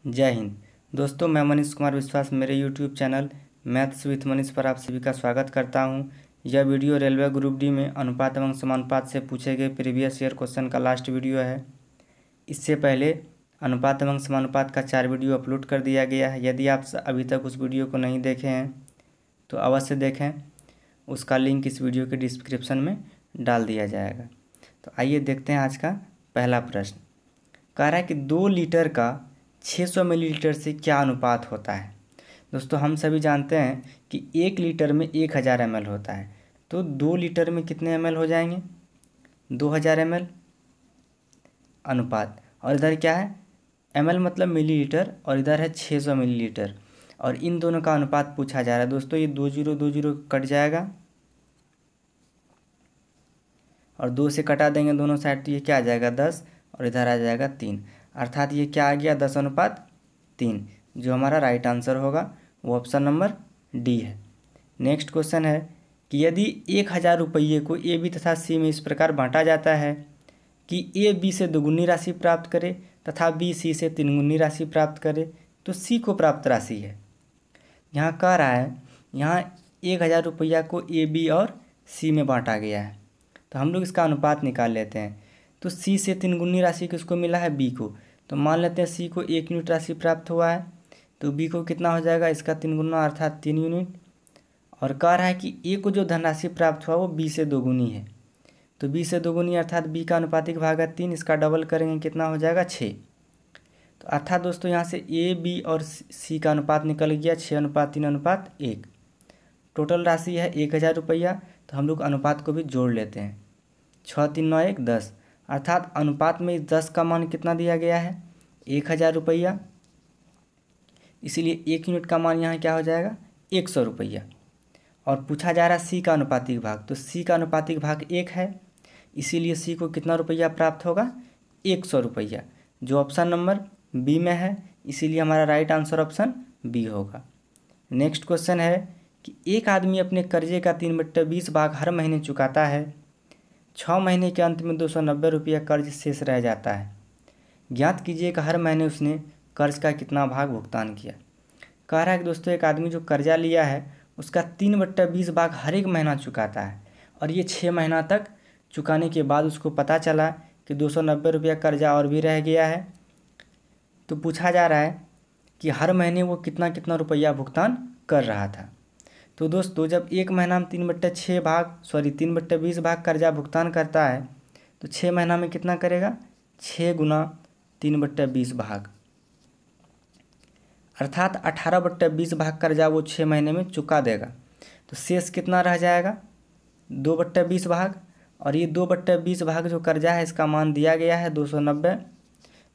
जय हिंद दोस्तों, मैं मनीष कुमार विश्वास मेरे YouTube channel maths with Manish पर आप सभी का स्वागत करता हूं। यह वीडियो रेलवे ग्रुप डी में अनुपात एवं समानुपात से पूछे गए प्रीवियस ईयर क्वेश्चन का लास्ट वीडियो है। इससे पहले अनुपात एवं समानुपात का 4 वीडियो अपलोड कर दिया गया है। यदि आप अभी तक उस वीडियो को नहीं देखे हैं तो अवश्य देखें, उसका लिंक इस वीडियो के डिस्क्रिप्शन में डाल दिया जाएगा। तो आइए देखते हैं आज का पहला प्रश्न। कह रहा है कि 2 लीटर का 600 मिलीलीटर से क्या अनुपात होता है। दोस्तों, हम सभी जानते हैं कि 1 लीटर में 1000 ml होता है, तो 2 लीटर में कितने ml हो जाएंगे? 2000 ml अनुपात। और इधर क्या है? ml मतलब मिलीलीटर, और इधर है 600 मिलीलीटर, और इन दोनों का अनुपात पूछा जा रहा है। दोस्तों, ये 2 कट जाएगा और 2 से कटा देंगे दोनों साइड, तो ये क्या आ जाएगा? 10, और इधर आ जाएगा 3, अर्थात ये क्या आ गया? 10:3, जो हमारा राइट आंसर होगा वो ऑप्शन नंबर डी है। नेक्स्ट क्वेश्चन है कि यदि 1000 रुपये को ए बी तथा सी में इस प्रकार बांटा जाता है कि ए बी से दोगुनी राशि प्राप्त करे तथा बी सी से 3 गुनी राशि प्राप्त करे, तो सी को प्राप्त राशि है। यहाँ कह रहा है, यहाँ 1000 रुपया को ए बी और सी में बांटा गया है, तो हम लोग इसका अनुपात निकाल लेते हैं। तो सी से 3 गुनी राशि किसको मिला है? बी को। तो मान लेते हैं सी को 1 यूनिट राशि प्राप्त हुआ है, तो बी को कितना हो जाएगा? इसका 3 गुना अर्थात 3 यूनिट। और कह रहा है कि ए को जो धनराशि प्राप्त हुआ वो बी से दोगुनी है, तो बी से दोगुनी अर्थात बी का अनुपातिक भाग है 3, इसका डबल करेंगे कितना हो जाएगा? 6। तो अर्थात दोस्तों यहाँ से ए बी और सी का अनुपात निकल गया 6:3:1। टोटल राशि है 1000 रुपया, तो हम लोग अनुपात को भी जोड़ लेते हैं। 6 3 9 1 10, अर्थात अनुपात में 10 का मान कितना दिया गया है? 1000 रुपया, इसीलिए 1 यूनिट का मान यहाँ क्या हो जाएगा? 100 रुपया। और पूछा जा रहा है सी का अनुपातिक भाग, तो सी का अनुपातिक भाग 1 है, इसीलिए सी को कितना रुपया प्राप्त होगा? 100 रुपया, जो ऑप्शन नंबर बी में है, इसीलिए हमारा राइट आंसर ऑप्शन बी होगा। नेक्स्ट क्वेश्चन है कि एक आदमी अपने कर्जे का 3/20 भाग हर महीने चुकाता है। 6 महीने के अंत में 290 रुपया कर्ज शेष रह जाता है। ज्ञात कीजिए कि हर महीने उसने कर्ज का कितना भाग भुगतान किया। कह रहा है कि दोस्तों, एक आदमी जो कर्जा लिया है उसका 3/20 भाग हर एक महीना चुकाता है, और ये 6 महीना तक चुकाने के बाद उसको पता चला कि 290 रुपया कर्जा और भी रह गया है। तो पूछा जा रहा है कि हर महीने वो कितना कितना रुपया भुगतान कर रहा था। तो दोस्तों, जब एक महीना में 3/20 भाग कर्जा भुगतान करता है, तो 6 महीना में कितना करेगा? 6 गुना 3/20 भाग, अर्थात 18/20 भाग कर्जा वो 6 महीने में चुका देगा। तो शेष कितना रह जाएगा? 2/20 भाग, और ये 2/20 भाग जो कर्जा है इसका मान दिया गया है 290।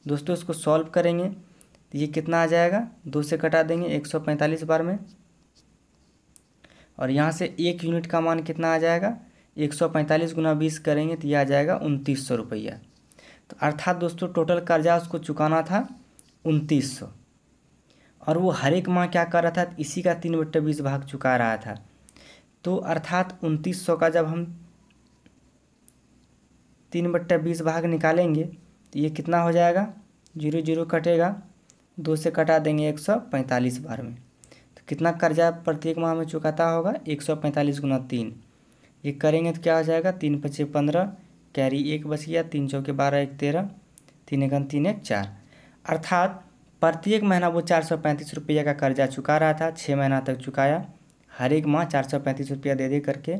दोस्तों, इसको सॉल्व करेंगे तो ये कितना आ जाएगा? 2 से कटा देंगे 145 बार में, और यहाँ से 1 यूनिट का मान कितना आ जाएगा? 145 गुना 20 करेंगे तो यह आ जाएगा 2900 रुपया। तो अर्थात दोस्तों, टोटल कर्जा उसको चुकाना था 2900, और वो हर एक माह क्या कर रहा था? इसी का 3/20 भाग चुका रहा था। तो अर्थात 2900 का जब हम 3/20 भाग निकालेंगे तो ये कितना हो जाएगा? 0 कटेगा, 2 से कटा देंगे 145 बार में, तो कितना कर्जा प्रत्येक माह में चुकाता होगा? 145 गुना 3। ये करेंगे तो क्या हो जाएगा? 3 × 5 = 15, कैरी 1 बच गया, 3 × 4 = 12, 1 13, 3 × 3 = 4। अर्थात प्रत्येक महीना वो 435 रुपया का कर्जा चुका रहा था, 6 महीना तक चुकाया, हर एक माह 435 रुपया दे करके,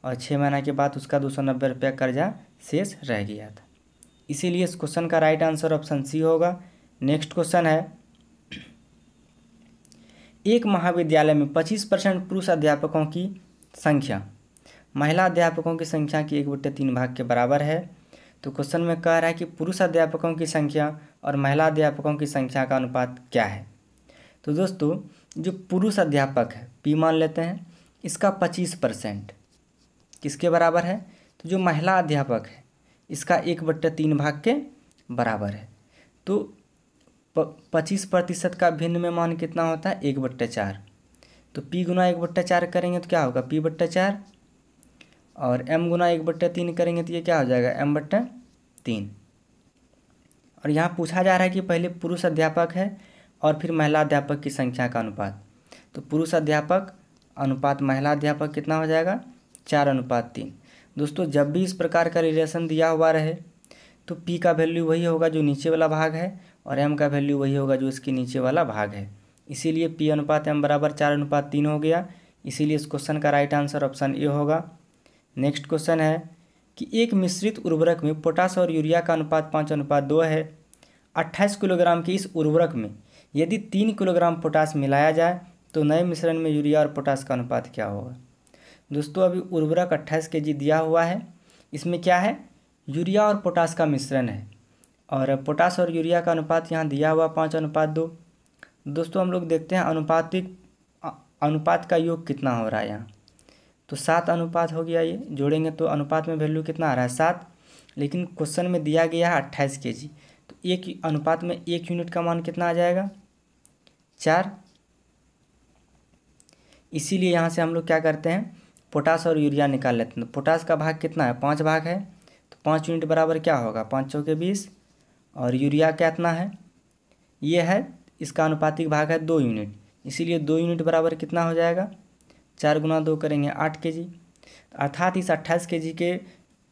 और 6 महीना के बाद उसका 290 रुपया कर्जा शेष रह गया था। इसीलिए इस क्वेश्चन का राइट आंसर ऑप्शन सी होगा। नेक्स्ट क्वेश्चन है, एक महाविद्यालय में 25% पुरुष अध्यापकों की संख्या महिला अध्यापकों की संख्या की 1/3 भाग के बराबर है। तो क्वेश्चन में कह रहा है कि पुरुष अध्यापकों की संख्या और महिला अध्यापकों की संख्या का अनुपात क्या है। तो दोस्तों, जो पुरुष अध्यापक है पी मान लेते हैं, इसका 25% किसके बराबर है? तो जो महिला अध्यापक है इसका 1/3 भाग के बराबर है। तो 25% का भिन्न में मान कितना होता है? 1/4। तो p गुना 1/4 करेंगे तो क्या होगा? p/4, और m गुना 1/3 करेंगे तो ये क्या हो जाएगा? m/3। और यहाँ पूछा जा रहा है कि पहले पुरुष अध्यापक है और फिर महिला अध्यापक की संख्या का अनुपात। तो पुरुष अध्यापक अनुपात महिला अध्यापक कितना हो जाएगा, 4:3। दोस्तों जब भी इस प्रकार का रिलेशन दिया हुआ रहे तो P का वैल्यू वही होगा जो नीचे वाला भाग है और M का वैल्यू वही होगा जो इसके नीचे वाला भाग है। इसीलिए P/M बराबर 4:3 हो गया। इसीलिए इस क्वेश्चन का राइट आंसर ऑप्शन ए होगा। नेक्स्ट क्वेश्चन है कि एक मिश्रित उर्वरक में पोटास और यूरिया का अनुपात 5:2 है। 28 किलोग्राम के इस उर्वरक में यदि 3 किलोग्राम पोटास मिलाया जाए तो नए मिश्रण में यूरिया और पोटास का अनुपात क्या होगा। दोस्तों अभी उर्वरक 28 kg दिया हुआ है, इसमें क्या है, यूरिया और पोटास का मिश्रण है और पोटास और यूरिया का अनुपात यहाँ दिया हुआ 5:2। दोस्तों हम लोग देखते हैं अनुपात का योग कितना हो रहा है यहाँ, तो 7 अनुपात हो गया। ये जोड़ेंगे तो अनुपात में वैल्यू कितना आ रहा है, 7। लेकिन क्वेश्चन में दिया गया है 28 kg, तो एक अनुपात में 1 यूनिट का मान कितना आ जाएगा, 4। इसीलिए यहाँ से हम लोग क्या करते हैं, पोटास और यूरिया निकाल लेते हैं। तो पोटास का भाग कितना है, 5 भाग है, तो 5 यूनिट बराबर क्या होगा, 5 चौके 20। और यूरिया कितना है, ये है, इसका अनुपातिक भाग है 2 यूनिट, इसीलिए 2 यूनिट बराबर कितना हो जाएगा, 4 × 2 करेंगे 8 kg। अर्थात इस 28 kg के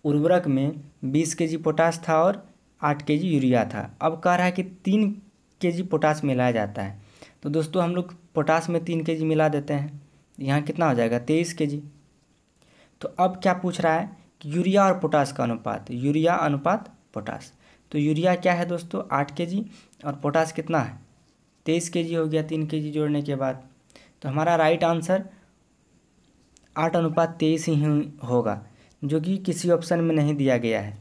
उर्वरक में 20 kg पोटास था और 8 kg यूरिया था। अब कह रहा है कि 3 kg पोटास मिलाया जाता है, तो दोस्तों हम लोग पोटास में 3 kg मिला देते हैं, यहाँ कितना हो जाएगा, 23 kg। तो अब क्या पूछ रहा है कि यूरिया और पोटास का अनुपात, यूरिया अनुपात पोटास। तो यूरिया क्या है दोस्तों, 8 kg और पोटास कितना है, 23 kg हो गया 3 kg जोड़ने के बाद। तो हमारा राइट आंसर 8:23 ही होगा, जो कि किसी ऑप्शन में नहीं दिया गया है।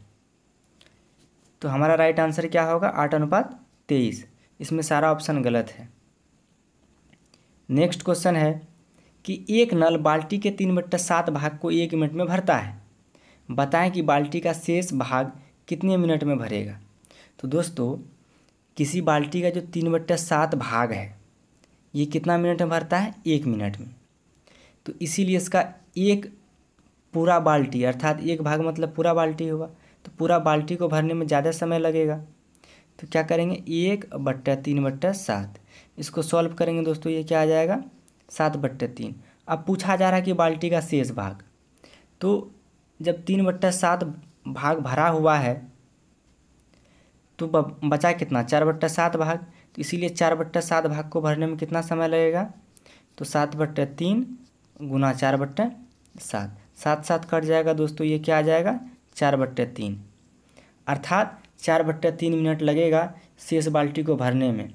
तो हमारा राइट आंसर क्या होगा, 8:23। इसमें सारा ऑप्शन गलत है। नेक्स्ट क्वेश्चन है कि एक नल बाल्टी के 3/7 भाग को 1 मिनट में भरता है, बताएं कि बाल्टी का शेष भाग कितने मिनट में भरेगा। तो दोस्तों किसी बाल्टी का जो 3/7 भाग है ये कितना मिनट में भरता है, 1 मिनट में। तो इसीलिए इसका एक पूरा बाल्टी, अर्थात एक भाग मतलब पूरा बाल्टी होगा, तो पूरा बाल्टी को भरने में ज़्यादा समय लगेगा। तो क्या करेंगे, 1/3/7, इसको सॉल्व करेंगे दोस्तों, ये क्या आ जाएगा, 7/3। अब पूछा जा रहा है कि बाल्टी का शेष भाग, तो जब 3/7 भाग भरा हुआ है तो बचा कितना, 4/7 भाग। तो इसीलिए 4/7 भाग को भरने में कितना समय लगेगा, तो 7/3 × 4/7, 7 कट जाएगा दोस्तों, ये क्या आ जाएगा, 4/3। अर्थात 4/3 मिनट लगेगा शेष बाल्टी को भरने में।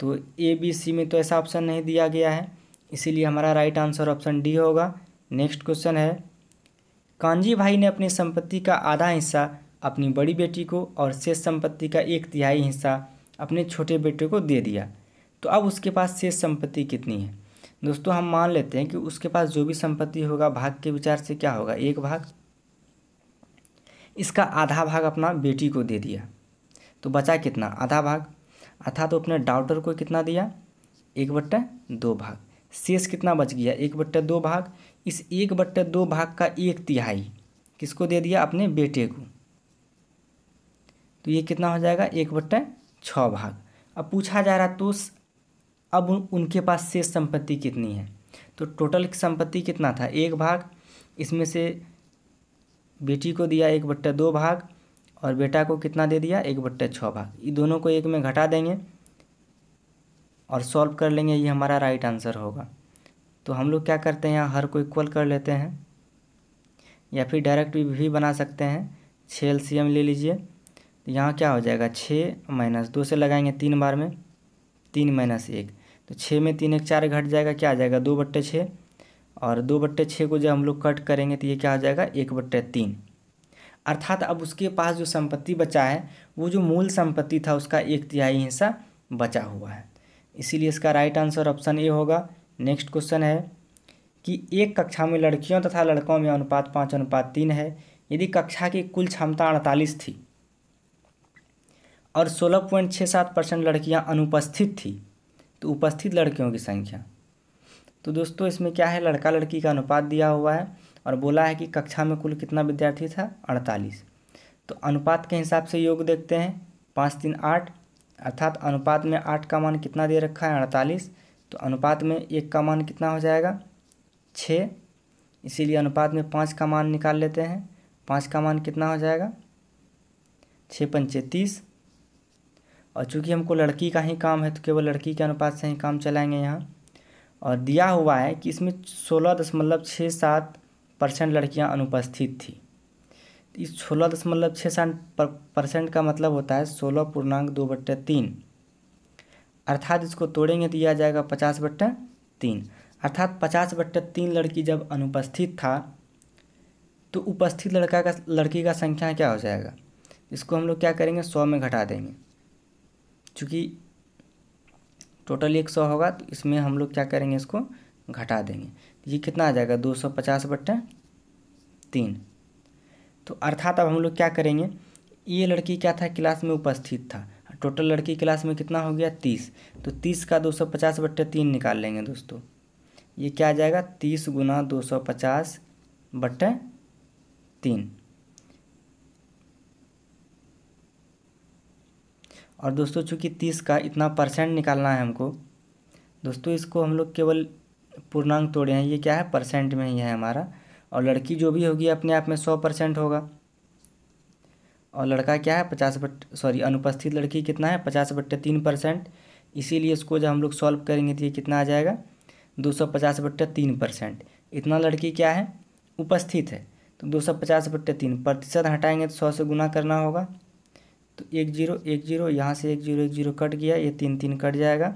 तो ABC में तो ऐसा ऑप्शन नहीं दिया गया है, इसीलिए हमारा राइट आंसर ऑप्शन डी होगा। नेक्स्ट क्वेश्चन है, कांजी भाई ने अपनी संपत्ति का आधा हिस्सा अपनी बड़ी बेटी को और शेष संपत्ति का 1/3 हिस्सा अपने छोटे बेटे को दे दिया, तो अब उसके पास शेष संपत्ति कितनी है। दोस्तों हम मान लेते हैं कि उसके पास जो भी संपत्ति होगा भाग के विचार से क्या होगा, 1 भाग, इसका आधा भाग अपना बेटी को दे दिया, तो बचा कितना, आधा भाग। अर्थात तो अपने डॉटर को कितना दिया, 1/2 भाग। शेष कितना बच गया, 1/2 भाग। इस 1/2 भाग का 1/3 किसको दे दिया, अपने बेटे को, तो ये कितना हो जाएगा, 1/6 भाग। अब पूछा जा रहा तो अब उनके पास शेष संपत्ति कितनी है, तो टोटल संपत्ति कितना था, 1 भाग, इसमें से बेटी को दिया 1/2 भाग और बेटा को कितना दे दिया, 1/6 भाग। ये दोनों को एक में घटा देंगे और सॉल्व कर लेंगे, ये हमारा राइट आंसर होगा। तो हम लोग क्या करते हैं, यहाँ हर को इक्वल कर लेते हैं या फिर डायरेक्ट भी बना सकते हैं। 6 LCM ले लीजिए, तो यहाँ क्या हो जाएगा, 6 - 2 से लगाएंगे 3 बार में, 3 - 1, तो 6 में 3 1 4 घट जाएगा, क्या आ जाएगा, 2/6। और 2/6 को जब हम लोग कट करेंगे तो ये क्या हो जाएगा, 1/3। अर्थात अब उसके पास जो संपत्ति बचा है वो जो मूल संपत्ति था उसका 1/3 हिस्सा बचा हुआ है, इसीलिए इसका राइट आंसर ऑप्शन ए होगा। नेक्स्ट क्वेश्चन है कि एक कक्षा में लड़कियों तथा लड़कों में अनुपात 5:3 है। यदि कक्षा की कुल क्षमता 48 थी और 16.67% लड़कियां अनुपस्थित थी, तो उपस्थित लड़कियों की संख्या। तो दोस्तों इसमें क्या है, लड़का लड़की का अनुपात दिया हुआ है और बोला है कि कक्षा में कुल कितना विद्यार्थी था, 48। तो अनुपात के हिसाब से योग देखते हैं, 5 3 8, अर्थात अनुपात में 8 का मान कितना दे रखा है 48, तो अनुपात में 1 का मान कितना हो जाएगा 6, इसीलिए अनुपात में 5 का मान निकाल लेते हैं। 5 का मान कितना हो जाएगा 6 पंचे 30, और चूंकि हमको लड़की का ही काम है तो केवल लड़की के अनुपात से ही काम चलाएंगे यहाँ। और दिया हुआ है कि इसमें 16.67% लड़कियाँ अनुपस्थित थी। इस 16.67% का मतलब होता है 16.2/3, अर्थात इसको तोड़ेंगे तो यह आ जाएगा 50/3, अर्थात 50/3 लड़की जब अनुपस्थित था तो उपस्थित लड़की का संख्या क्या हो जाएगा, इसको हम लोग क्या करेंगे 100 में घटा देंगे। चूँकि टोटल 100 होगा तो इसमें हम लोग क्या करेंगे इसको घटा देंगे, ये कितना आ जाएगा 250/3। तो अर्थात अब हम लोग क्या करेंगे, ये लड़की क्या था क्लास में उपस्थित था, टोटल लड़की क्लास में कितना हो गया 30, तो 30 का 250/3 निकाल लेंगे दोस्तों। ये क्या आ जाएगा 30 गुना 250/3। और दोस्तों चूँकि 30 का इतना परसेंट निकालना है हमको दोस्तों, इसको हम लोग केवल पूर्णांक तोड़े हैं, ये क्या है परसेंट में ही है हमारा। और लड़की जो भी होगी अपने आप में 100% होगा, और लड़का क्या है अनुपस्थित लड़की कितना है 50/3%। इसीलिए इसको जब हम लोग सॉल्व करेंगे तो ये कितना आ जाएगा 250/3%। इतना लड़की क्या है उपस्थित है, तो 250/3 प्रतिशत हटाएंगे तो 100 से गुना करना होगा, तो 1 0 1 0, यहाँ से 1 0 1 0 कट गया, ये 3 3 कट जाएगा,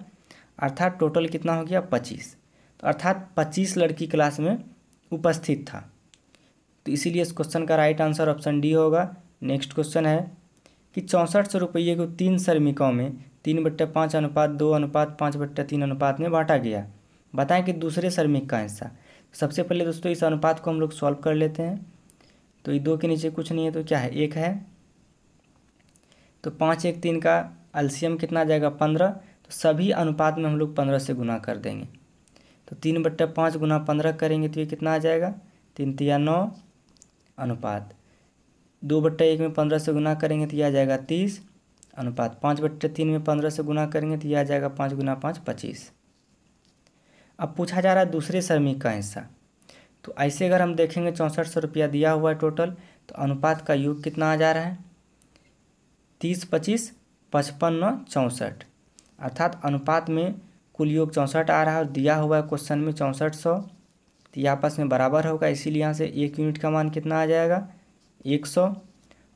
अर्थात टोटल कितना हो गया 25। तो अर्थात 25 लड़की क्लास में उपस्थित था, तो इसीलिए इस क्वेश्चन का राइट आंसर ऑप्शन डी होगा। नेक्स्ट क्वेश्चन है कि 6400 रुपये को 3 श्रमिकों में 3/5 अनुपात 2 अनुपात 5/3 अनुपात में बांटा गया, बताएं कि दूसरे श्रमिक का हिस्सा। सबसे पहले दोस्तों इस अनुपात को हम लोग सॉल्व कर लेते हैं। तो ये 2 के नीचे कुछ नहीं है तो क्या है 1 है, तो 5 1 3 का एलसीएम कितना आ जाएगा 15, तो सभी अनुपात में हम लोग 15 से गुना कर देंगे। तो 3/5 गुना 15 करेंगे तो ये कितना आ जाएगा 3 3 9, अनुपात 2/1 में 15 से गुना करेंगे तो यह आ जाएगा 30, अनुपात 5/3 में 15 से गुना करेंगे तो यह आ जाएगा 5 गुना 5 25। अब पूछा जा रहा है दूसरे श्रमिक का हिस्सा, तो ऐसे अगर हम देखेंगे 6400 रुपया दिया हुआ है टोटल, तो अनुपात का योग कितना आ जा रहा है 30 25 55 9 64, अर्थात अनुपात में कुल योग 64 आ रहा है और दिया हुआ है क्वेश्चन में 6400, तो ये आपस में बराबर होगा, इसीलिए यहाँ से 1 यूनिट का मान कितना आ जाएगा 100।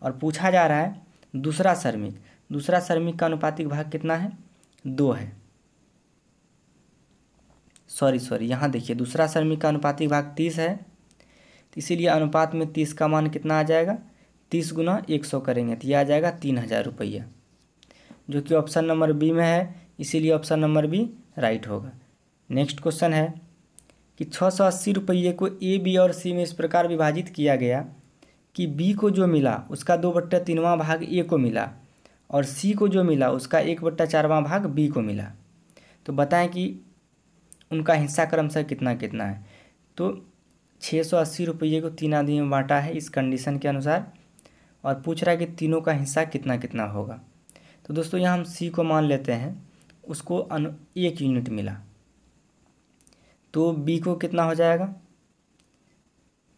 और पूछा जा रहा है दूसरा श्रमिक का अनुपातिक भाग कितना है 2 है, सॉरी यहाँ देखिए दूसरा श्रमिक का अनुपातिक भाग 30 है, तो इसीलिए अनुपात में 30 का मान कितना आ जाएगा 30 गुना 100 करेंगे तो यह आ जाएगा 3000 रुपया, जो कि ऑप्शन नंबर बी में है, इसीलिए ऑप्शन नंबर बी राइट होगा। नेक्स्ट क्वेश्चन है कि 680 रुपये को ए बी और सी में इस प्रकार विभाजित किया गया कि बी को जो मिला उसका 2/3वां भाग ए को मिला और सी को जो मिला उसका 1/4वां भाग बी को मिला, तो बताएं कि उनका हिस्सा क्रमशः कितना कितना है। तो 680 रुपये को 3 आदमी में बांटा है इस कंडीशन के अनुसार, और पूछ रहा है कि तीनों का हिस्सा कितना कितना होगा। तो दोस्तों यहाँ हम सी को मान लेते हैं, उसको 1 यूनिट मिला, तो बी को कितना हो जाएगा,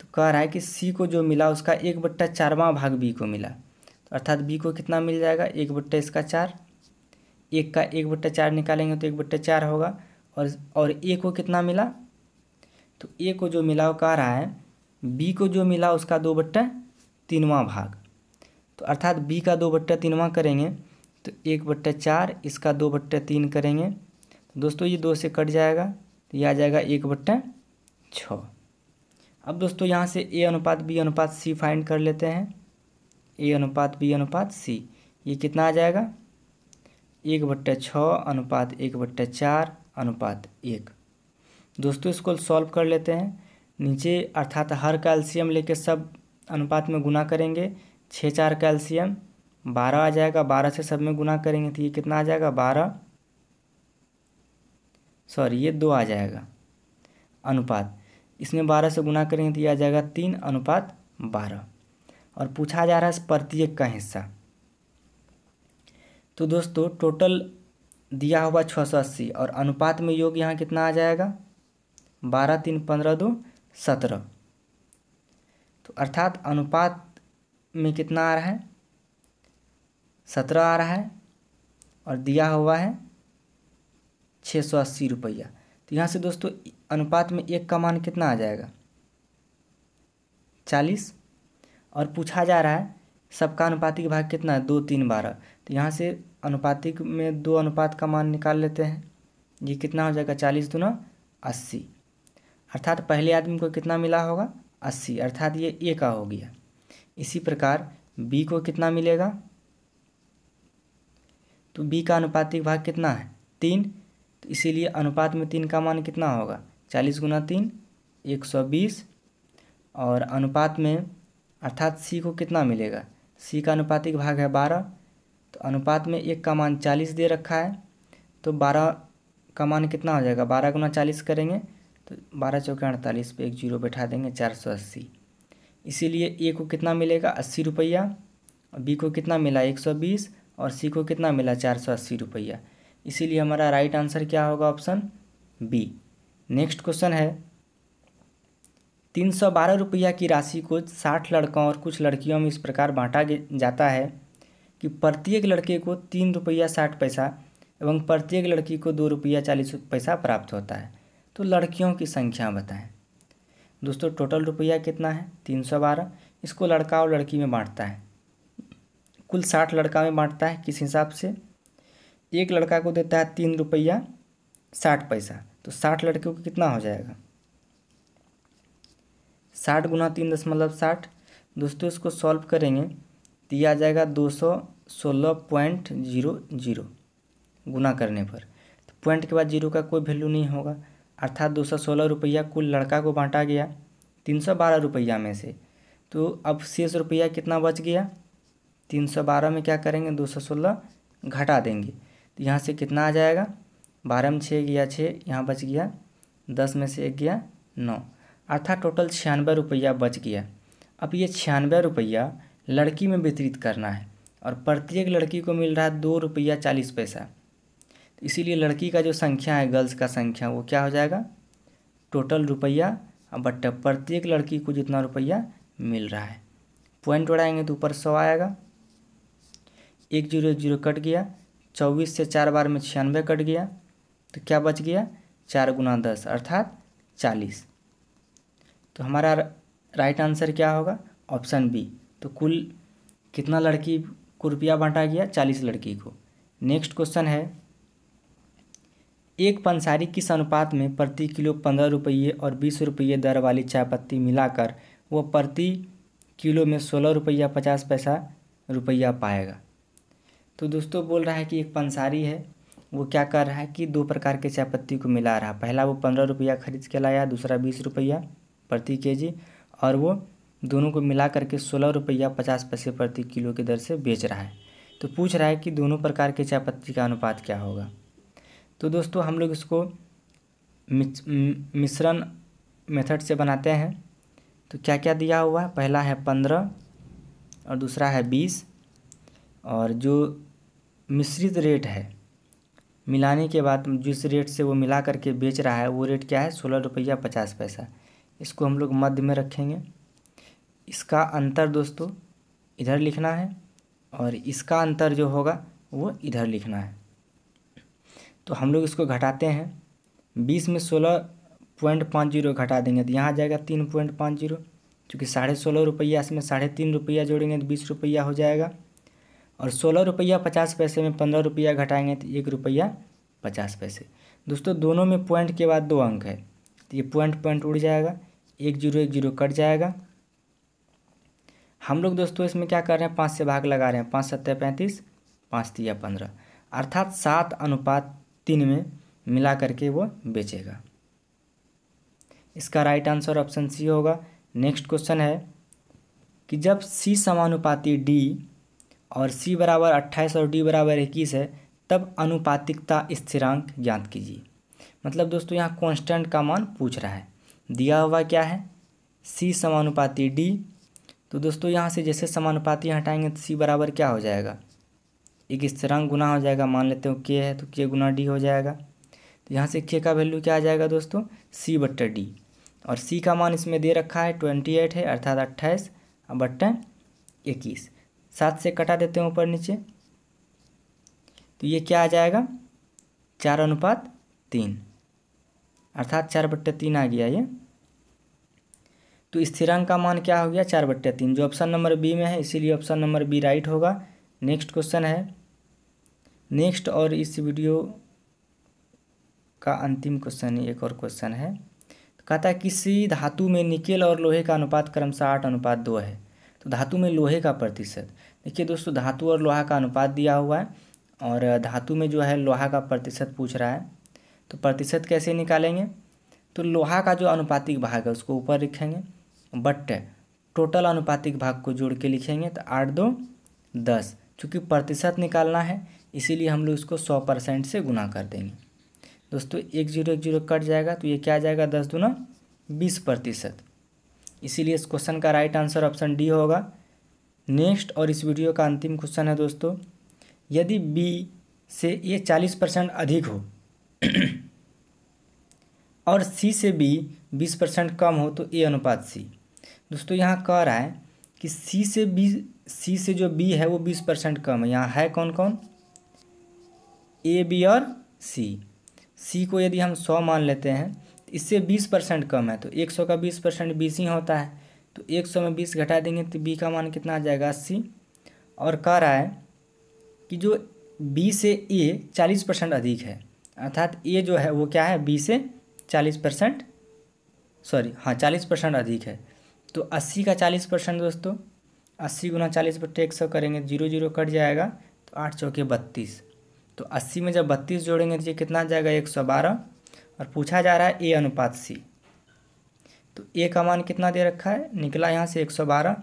तो कह रहा है कि सी को जो मिला उसका 1/4वां भाग बी को मिला, तो अर्थात बी को कितना मिल जाएगा 1/4, 1 का 1/4 निकालेंगे तो 1/4 होगा, और ए को कितना मिला, तो ए को जो मिला वो कह रहा है बी को जो मिला उसका 2/3वां भाग, तो अर्थात बी का 2/3वां करेंगे तो 1/4, इसका 2/3 करेंगे तो दोस्तों ये 2 से कट जाएगा, तो यह आ जाएगा 1/6। अब दोस्तों यहाँ से ए अनुपात बी अनुपात सी फाइंड कर लेते हैं। ए अनुपात बी अनुपात सी, ये कितना आ जाएगा 1/6 अनुपात 1/4 अनुपात 1। दोस्तों इसको सॉल्व कर लेते हैं। नीचे अर्थात हर का एलसीएम लेके सब अनुपात में गुना करेंगे, 6 4 का एलसीएम 12 आ जाएगा, 12 से सब में गुना करेंगे तो ये कितना आ जाएगा 2 आ जाएगा अनुपात, इसमें 12 से गुना करेंगे तो ये आ जाएगा 3 अनुपात 12। और पूछा जा रहा है प्रत्येक का हिस्सा, तो दोस्तों टोटल दिया हुआ 680 और अनुपात में योग यहाँ कितना आ जाएगा 12 3 15 2 17। तो अर्थात अनुपात में कितना आ रहा है 17 आ रहा है और दिया हुआ है 680 रुपया। तो यहाँ से दोस्तों अनुपात में एक का मान कितना आ जाएगा 40 और पूछा जा रहा है सबका अनुपातिक भाग कितना है 2 3 12। तो यहाँ से अनुपातिक में 2 अनुपात का मान निकाल लेते हैं। ये कितना हो जाएगा 40 दूना 80। अर्थात पहले आदमी को कितना मिला होगा 80, अर्थात ये ए का हो गया। इसी प्रकार बी को कितना मिलेगा, तो बी का अनुपातिक भाग कितना है 3। तो इसीलिए अनुपात में 3 का मान कितना होगा 40 गुना 3 120। और अनुपात में अर्थात सी को कितना मिलेगा, सी का अनुपातिक भाग है 12। तो अनुपात में 1 का मान 40 दे रखा है, तो 12 का मान कितना हो जाएगा 12 गुना 40 करेंगे तो 12 चौके 48 पे एक जीरो बैठा देंगे 480। इसीलिए ए को कितना मिलेगा 80 रुपया, बी को कितना मिला 120 और सी को कितना मिला 480 रुपया। इसीलिए हमारा राइट आंसर क्या होगा ऑप्शन बी। नेक्स्ट क्वेश्चन है 312 रुपया की राशि को 60 लड़कों और कुछ लड़कियों में इस प्रकार बांटा जाता है कि प्रत्येक लड़के को 3 रुपया 60 पैसा एवं प्रत्येक लड़की को 2 रुपया 40 पैसा प्राप्त होता है। तो लड़कियों की संख्या बताएं। दोस्तों टोटल रुपया कितना है 312, इसको लड़का और लड़की में बांटता है। कुल 60 लड़का में बांटता है किस हिसाब से, एक लड़का को देता है 3 रुपया 60 पैसा, तो 60 लड़कियों को कितना हो जाएगा 60 गुना 3.60। दोस्तों इसको सॉल्व करेंगे तो यह आ जाएगा 216.00 गुना करने पर। तो पॉइंट के बाद जीरो का कोई वैल्यू नहीं होगा, अर्थात 216 रुपया कुल लड़का को बांटा गया 312 रुपया में से। तो अब शेष रुपया कितना बच गया 312 में क्या करेंगे 216 घटा देंगे, तो यहाँ से कितना आ जाएगा 12 में 6 गया 6, यहाँ बच गया 10 में से 1 गया 9, अर्थात टोटल 96 रुपया बच गया। अब ये 96 रुपया लड़की में वितरित करना है और प्रत्येक लड़की को मिल रहा है 2 रुपया 40 पैसा। तो इसीलिए लड़की का जो संख्या है गर्ल्स का संख्या वो क्या हो जाएगा टोटल रुपया बट प्रत्येक लड़की को जितना रुपया मिल रहा है। पॉइंट उड़ाएंगे तो ऊपर 100 आएगा, 1 0 1 0 कट गया, 24 से 4 बार में 96 कट गया, तो क्या बच गया 4 गुना 10 अर्थात 40। तो हमारा राइट आंसर क्या होगा ऑप्शन बी। तो कुल कितना लड़की को रुपया बांटा गया 40 लड़की को। नेक्स्ट क्वेश्चन है एक पंसारी किस अनुपात में प्रति किलो 15 रुपये और 20 रुपये दर वाली चाय पत्ती मिलाकर वो प्रति किलो में 16 रुपया 50 पैसा रुपया पाएगा। तो दोस्तों बोल रहा है कि एक पंसारी है वो क्या कर रहा है कि 2 प्रकार के चाय पत्ती को मिला रहा है। पहला वो 15 रुपया खरीद के लाया, दूसरा 20 रुपया प्रति केजी, और वो दोनों को मिला करके 16 रुपया 50 पैसे प्रति किलो की दर से बेच रहा है। तो पूछ रहा है कि दोनों प्रकार के चाय पत्ती का अनुपात क्या होगा। तो दोस्तों हम लोग इसको मिश्रण मेथड से बनाते हैं। तो क्या क्या दिया हुआ है, पहला है 15 और दूसरा है 20, और जो मिश्रित रेट है मिलाने के बाद जिस रेट से वो मिला करके बेच रहा है वो रेट क्या है 16 रुपया 50 पैसा। इसको हम लोग मध्य में रखेंगे। इसका अंतर दोस्तों इधर लिखना है और इसका अंतर जो होगा वो इधर लिखना है। तो हम लोग इसको घटाते हैं, 20 में 16.50 घटा देंगे तो यहाँ आ जाएगा 3.50, क्योंकि 16.5 रुपया इसमें 3.5 रुपया जोड़ेंगे तो 20 रुपया हो जाएगा, और 16 रुपया 50 पैसे में 15 रुपया घटाएंगे तो 1 रुपया 50 पैसे। दोस्तों दोनों में पॉइंट के बाद 2 अंक है तो ये पॉइंट उड़ जाएगा, 1 0 1 0 कट जाएगा। हम लोग दोस्तों इसमें क्या कर रहे हैं 5 से भाग लगा रहे हैं, 5 7 35 5 3 15, अर्थात 7:3 में मिला करके वो बेचेगा। इसका राइट आंसर ऑप्शन सी होगा। नेक्स्ट क्वेश्चन है कि जब सी समानुपाती डी और सी बराबर 28 और डी बराबर 21 है तब अनुपातिकता स्थिरांक ज्ञात कीजिए। मतलब दोस्तों यहाँ कांस्टेंट का मान पूछ रहा है, दिया हुआ क्या है सी समानुपाती डी। तो दोस्तों यहाँ से जैसे समानुपाती हटाएंगे तो सी बराबर क्या हो जाएगा एक स्थिरांक गुना हो जाएगा, मान लेते हो के है तो के गुना डी हो जाएगा। तो यहाँ से के का वैल्यू क्या आ जाएगा दोस्तों, सी बट्टा डी। और सी का मान इसमें दे रखा है 28 है, अर्थात 28 बट्टा 21। 7 से कटा देते हैं ऊपर नीचे, तो ये क्या आ जाएगा 4:3, अर्थात 4/3 आ गया ये। तो स्थिरांक का मान क्या हो गया 4/3, जो ऑप्शन नंबर बी में है, इसीलिए ऑप्शन नंबर बी राइट होगा। नेक्स्ट क्वेश्चन है, नेक्स्ट और इस वीडियो का अंतिम क्वेश्चन, एक और क्वेश्चन है। तो कहता है किसी धातु में निकेल और लोहे का अनुपात क्रमशः 8:2 है। तो धातु में लोहे का प्रतिशत, देखिए दोस्तों धातु और लोहा का अनुपात दिया हुआ है और धातु में जो है लोहा का प्रतिशत पूछ रहा है। तो प्रतिशत कैसे निकालेंगे, तो लोहा का जो अनुपातिक भाग है उसको ऊपर लिखेंगे, बट टोटल अनुपातिक भाग को जोड़ के लिखेंगे। तो 8×2 = 10, चूँकि प्रतिशत निकालना है इसीलिए हम लोग इसको 100% से गुना कर देंगे। दोस्तों 1 0 1 0 कट जाएगा, तो ये क्या आ जाएगा 10×2 = 20%। इसीलिए इस क्वेश्चन का राइट आंसर ऑप्शन डी होगा। नेक्स्ट और इस वीडियो का अंतिम क्वेश्चन है दोस्तों, यदि बी से ए 40% अधिक हो और सी से बी 20% कम हो तो ए अनुपात सी। दोस्तों यहाँ कह रहा है कि सी से जो बी है वो 20% कम है। यहाँ है कौन कौन, ए बी और सी। सी को यदि हम 100 मान लेते हैं, इससे 20% कम है, तो 100 का 20% 20 ही होता है। तो 100 में 20 घटा देंगे तो बी का मान कितना आ जाएगा 80। और कह रहा है कि जो बी से ए 40% अधिक है, अर्थात ए जो है वो क्या है बी से 40% 40% अधिक है। तो 80 का 40% दोस्तों, 80 × 40/100 करेंगे, 0 0 कट जाएगा, तो 8 चौके 32। तो 80 में जब 32 जोड़ेंगे तो ये कितना आ जाएगा 112। और पूछा जा रहा है ए अनुपात सी। तो ए का मान कितना दे रखा है, निकला यहाँ से 112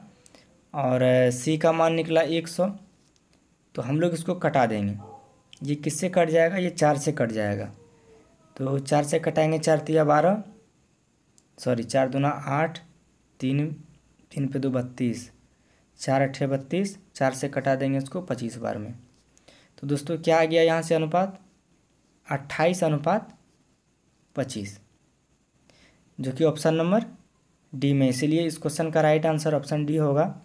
और सी का मान निकला 100। तो हम लोग इसको कटा देंगे, ये किससे कट जाएगा, ये 4 से कट जाएगा। तो 4 से कटाएंगे, 4 × 3 = 12, 4 दूना 8, 3 पे 2 32, 4 8 32, 4 से कटा देंगे इसको 25 बार में। तो दोस्तों क्या आ गया यहाँ से अनुपात 28:25, जो कि ऑप्शन नंबर डी में, इसीलिए इस क्वेश्चन का राइट आंसर ऑप्शन डी होगा।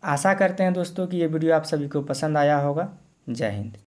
आशा करते हैं दोस्तों कि ये वीडियो आप सभी को पसंद आया होगा। जय हिंद।